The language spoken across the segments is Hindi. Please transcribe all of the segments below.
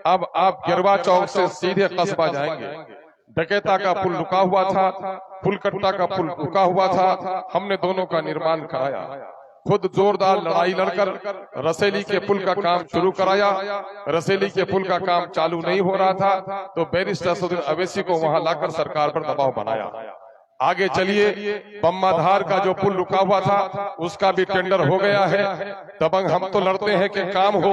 अब आप गिरवा चौक से सीधे कस्बा जाएंगे। डकैता का पुल रुका हुआ था, फुलकट्टा का पुल रुका हुआ था, हमने दोनों का निर्माण कराया। खुद जोरदार लड़ाई लड़कर रसेली के पुल का काम शुरू कराया। रसेली के पुल का काम चालू नहीं हो रहा था तो बैरिस्टर असदुद्दीन अवैसी को वहां लाकर सरकार पर दबाव बनाया। आगे चलिए, बम्माधार का जो पुल रुका हुआ था उसका भी टेंडर हो गया है। दबंग हम तो लड़ते हैं कि काम हो,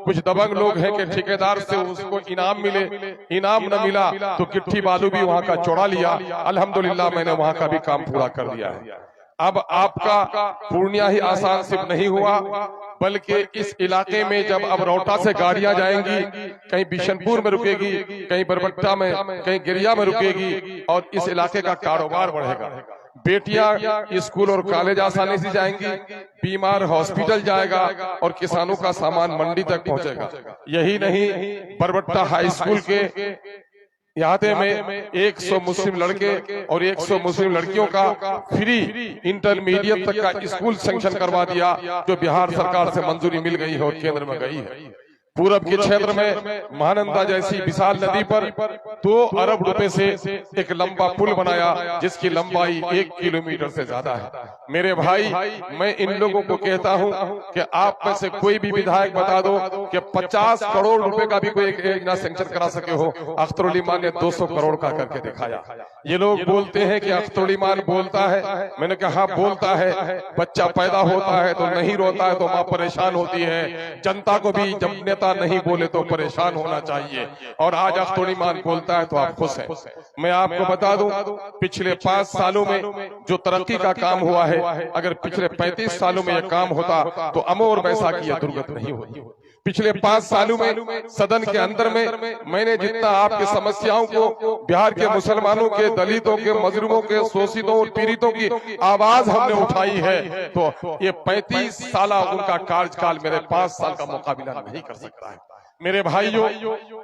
कुछ दबंग लोग हैं कि ठेकेदार से उसको इनाम मिले, इनाम न मिला तो गिट्टी बालू भी वहां का चौड़ा लिया। अल्हम्दुलिल्लाह मैंने वहां का भी काम पूरा कर दिया है। अब आपका पूर्णिया ही आसान सिर्फ नहीं हुआ, बल्कि इस इलाके में जब अब रौटा से गाड़ियां जाएंगी, कहीं बिशनपुर में रुकेगी, कहीं बरबट्टा में, कहीं गिरिया में रुकेगी और इस इलाके का कारोबार बढ़ेगा। बेटियां स्कूल और कॉलेज आसानी से जाएंगी, बीमार हॉस्पिटल जाएगा और किसानों का सामान मंडी तक पहुंचेगा। यही नहीं, बरबट्टा हाई स्कूल के यहाँ में 100 मुस्लिम लड़के और 100 मुस्लिम लड़कियों का फ्री इंटरमीडिएट तक का स्कूल सैंक्शन करवा दिया, जो बिहार सरकार से मंजूरी मिल गई है और केंद्र में गई है। पूरब के क्षेत्र में महानंदा जैसी विशाल नदी पर 2 अरब रुपए से एक लंबा पुल बनाया, जिसकी लंबाई 1 किलोमीटर से ज्यादा है। मेरे भाई, मैं इन लोगों को कहता हूं कि आप में से कोई भी विधायक बता दो कि 50 करोड़ रुपए का भी कोई एक योजना सैंक्शन करा सके हो। अख्तर उल ईमान ने 200 करोड़ का करके दिखाया। ये लोग बोलते हैं कि अख्तर उल ईमान बोलता है, मैंने कहा बोलता है, बच्चा पैदा होता है तो नहीं रोता है तो माँ परेशान होती है। जनता को भी जब नेता नहीं बोले तो परेशान होना चाहिए, और आज अख्तर उल ईमान बोलता है तो आप खुश हैं। मैं आपको बता दूं, पिछले 5 सालों में जो तरक्की का काम हुआ है, अगर पिछले 35 सालों में यह काम होता तो अमोर वैसा की यह दुर्गत नहीं होती। पिछले 5 सालों में सदन के अंदर में मैंने जितना आपकी समस्याओं को, बिहार के मुसलमानों के, दलितों के, मजलूमों के, शोषितों और पीड़ितों की आवाज हमने उठाई है, तो ये 35 साल उनका कार्यकाल मेरे 5 साल का मुकाबला नहीं कर सकता है। मेरे भाइयों,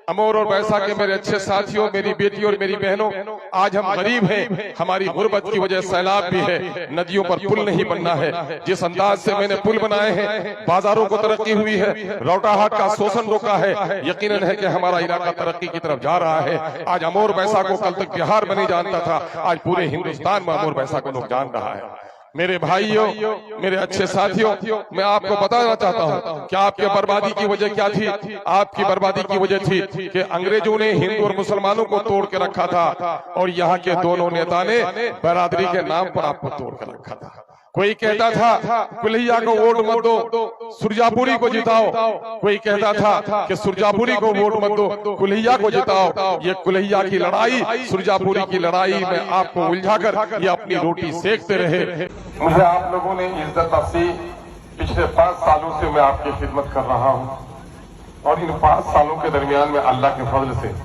अमोर और वैसा के मेरे अच्छे साथियों, मेरी बेटी और मेरी बहनों, आज हम गरीब हैं, हमारी गुर्बत की वजह सैलाब भी है, नदियों पर पुल नहीं बनना है। जिस अंदाज से मैंने पुल बनाए हैं, बाजारों को तरक्की हुई है, रौटाहाट का शोषण रोका है, यकीनन है कि हमारा इलाका तरक्की की तरफ जा रहा है। आज अमोर वैसा को कल तक बिहार में नहीं जानता था, आज पूरे हिंदुस्तान में अमोर वैसा को लोग जान रहा है। मेरे भाइयों, मेरे अच्छे साथियों, मैं आपको बताना चाहता हूं कि आपके बर्बादी की वजह क्या थी। आपकी बर्बादी की वजह थी कि अंग्रेजों ने हिंदू और मुसलमानों को तोड़ के रखा था, और यहाँ के दोनों नेता ने बरादरी के नाम पर आपको तोड़ के रखा था। कोई कहता था कुल्हिया को वोट मत दो, सुरजापुरी को जिताओ। कोई कहता था कि सुरजापुरी को वोट मत दो, कुल्हिया को जिताओ। ये कुल्हिया की लड़ाई, सुरजापुरी की लड़ाई में आपको उलझाकर ये अपनी रोटी सेकते रहे। मुझे आप लोगों ने इज्जत बख्शी। पिछले 5 सालों से मैं आपकी खिदमत कर रहा हूँ, और इन 5 सालों के दरमियान में अल्लाह के फजल से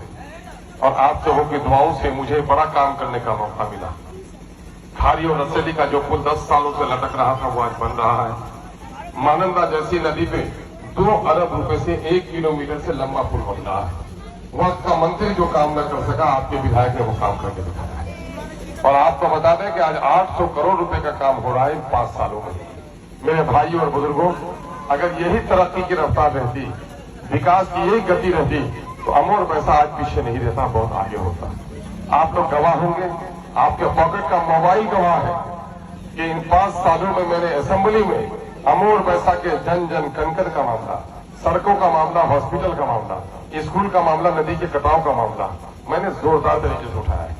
और आप सबों की दुआओं से मुझे बड़ा काम करने का मौका मिला। खारी और रसेली का जो पुल 10 सालों से लटक रहा था वो आज बन रहा है। महानंदा जैसी नदी पे 2 अरब रुपए से 1 किलोमीटर से लंबा पुल बन रहा है। वक्त का मंत्री जो काम न कर सका, आपके विधायक ने वो काम करके दिखाया है। और आपको बता दें कि आज 800 करोड़ रुपए का काम हो रहा है इन 5 सालों में। मेरे भाइयों और बुजुर्गों, अगर यही तरक्की की रफ्तार रहती, विकास की यही गति रहती, तो अमोर वैसा आज पीछे नहीं रहता, बहुत आगे होता। आप लोग गवाह होंगे, आपके पॉकेट का मोबाइल गवाह है कि इन 5 सालों में मैंने असेंबली में अमोर वैसा के जन जन कंकर का मामला, सड़कों का मामला, हॉस्पिटल का मामला, स्कूल का मामला, नदी के कटाव का मामला मैंने जोरदार तरीके से उठाया है।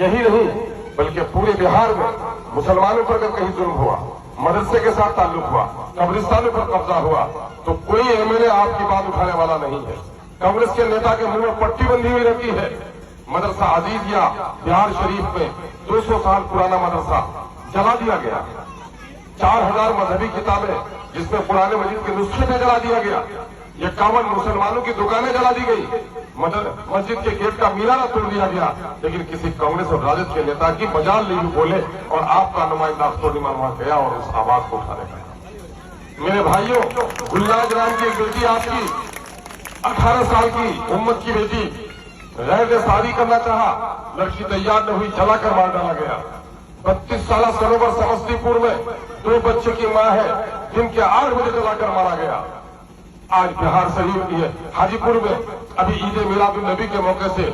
यही नहीं बल्कि पूरे बिहार में मुसलमानों पर अगर कहीं जुल्म हुआ, मदरसे के साथ ताल्लुक हुआ, कब्रिस्तानों पर कब्जा हुआ, तो कोई एमएलए आपकी बात उठाने वाला नहीं है। कांग्रेस के नेता के मुंह में पट्टी बंधी हुई रहती है। मदरसा अजीजिया बिहार शरीफ में 200 साल पुराना मदरसा जला दिया गया। 4000 मजहबी किताबें जिसमें पुराने मस्जिद के नुस्खे में जला दिया गया। 51 मुसलमानों की दुकानें जला दी गई। मस्जिद के गेट का मीनारा तोड़ दिया गया, लेकिन किसी कांग्रेस और राजद के नेता की मजाल नहीं बोले, और आपका नुमाइंदा अख्तर उल ईमान वहां गया और उस आवाज को उठाने गया। मेरे भाइयों, गुलनाज राम की एक बेटी, आपकी 18 साल की उम्मत की बेटी, गैर शादी करना चाहा, लड़की तैयार न हुई, जलाकर मार डाला गया। 32 साल सरोवर समस्तीपुर में 2 बच्चे की मां है, दिन के 8 बजे जलाकर मारा गया। आज बिहार शरीफ हाजीपुर में अभी ईद मिलादुन्नबी के मौके से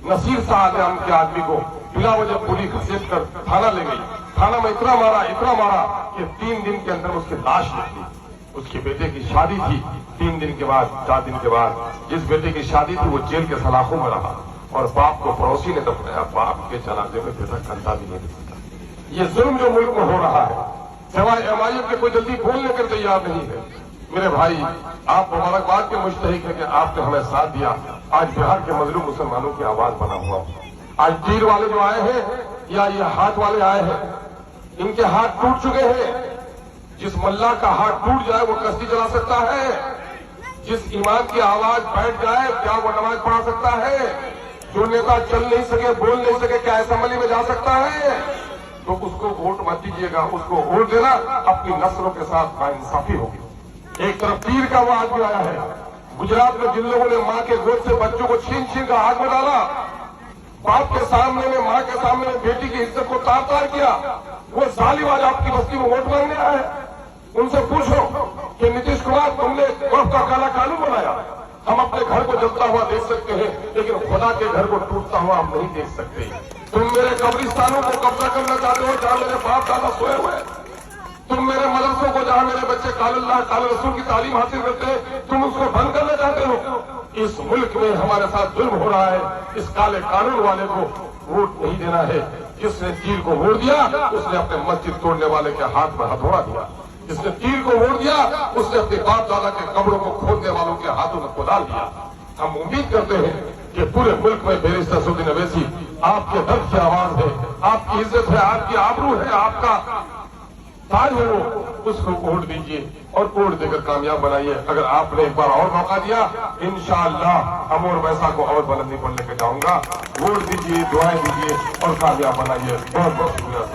नसीर साहब नाम के आदमी को बिला वजह पुलिस घसीट कर थाना ले गई। थाना में इतना मारा कि 3 दिन के अंदर उसकी लाश निकली। उसके बेटे की शादी थी, 3 दिन के बाद 4 दिन के बाद जिस बेटे की शादी थी वो जेल के सलाखों में रहा और बाप को पड़ोसी ने दफनाया। बाप के जनाजे में बेटा कंधा भी नहीं दिखता। ये जुल्म जो मुल्क में हो रहा है, सिवाय एमआईएम के कोई जल्दी बोलने के तैयार नहीं है। मेरे भाई, आप मुबारकबाद के मुस्तहिक है कि आपने हमें साथ दिया। आज बिहार के मजलूम मुसलमानों की आवाज बना हुआ। आज तीर वाले जो आए हैं या ये हाथ वाले आए हैं, इनके हाथ टूट चुके हैं। जिस मल्ला का हाथ टूट जाए वो कश्ती चला सकता है। जिस इमाम की आवाज बैठ जाए क्या वो नमाज पढ़ा सकता है? जो नेता चल नहीं सके, बोल नहीं सके, क्या असेंबली में जा सकता है? तो उसको वोट मत दीजिएगा। उसको वोट देना अपनी नस्लों के साथ नाइंसाफी होगी। एक तरफ तीर का वो आदमी आया है, गुजरात में जिन लोगों ने मां के गोद से बच्चों को छीन छीन कर आग में डाला, बाप के सामने में, मां के सामने में बेटी की इज्जत को तार तार किया, वो जालिम आज आपकी बस्ती में वोट मांगने आया है। उनसे पूछो कि नीतीश कुमार, तुमने वक्त का काला कानून बनाया। हम अपने घर को जलता हुआ देख सकते हैं, लेकिन खुदा के घर को टूटता हुआ हम नहीं देख सकते। तुम मेरे कब्रिस्तानों को कब्जा करना चाहते हो जहां मेरे बाप दादा सोए हुए। तुम मेरे मदरसों को जहां मेरे बच्चे कालुल्लाह काल रसूल की तालीम हासिल करते हैं, तुम उसको बंद करना चाहते हो। इस मुल्क में हमारे साथ जुल्म हो रहा है। इस काले कानून वाले को वोट नहीं देना है। जिसने तीर को वोट दिया उसने अपने मस्जिद तोड़ने वाले के हाथ में हथौड़ा दिया। जिसने तीर को वोट दिया उसने अपने बाप दादा के कब्रों को खोदने वालों के हाथों में कुदाल दिया। हम उम्मीद करते हैं कि पूरे मुल्क में बैरिस्टर असदुद्दीन अवैसी आपके दर्द की आवाज है, आपकी इज्जत है, आपकी आबरू है, आपका ताज है, वो उसको वोट दीजिए और वोट देकर कामयाब बनाइए। अगर आपने एक बार और मौका दिया, इंशाअल्लाह हम और वैसा को और बुलंदी पर लेकर जाऊंगा। वोट दीजिए, दुआएं दीजिए और कामयाब बनाइए। बहुत बहुत शुक्रिया।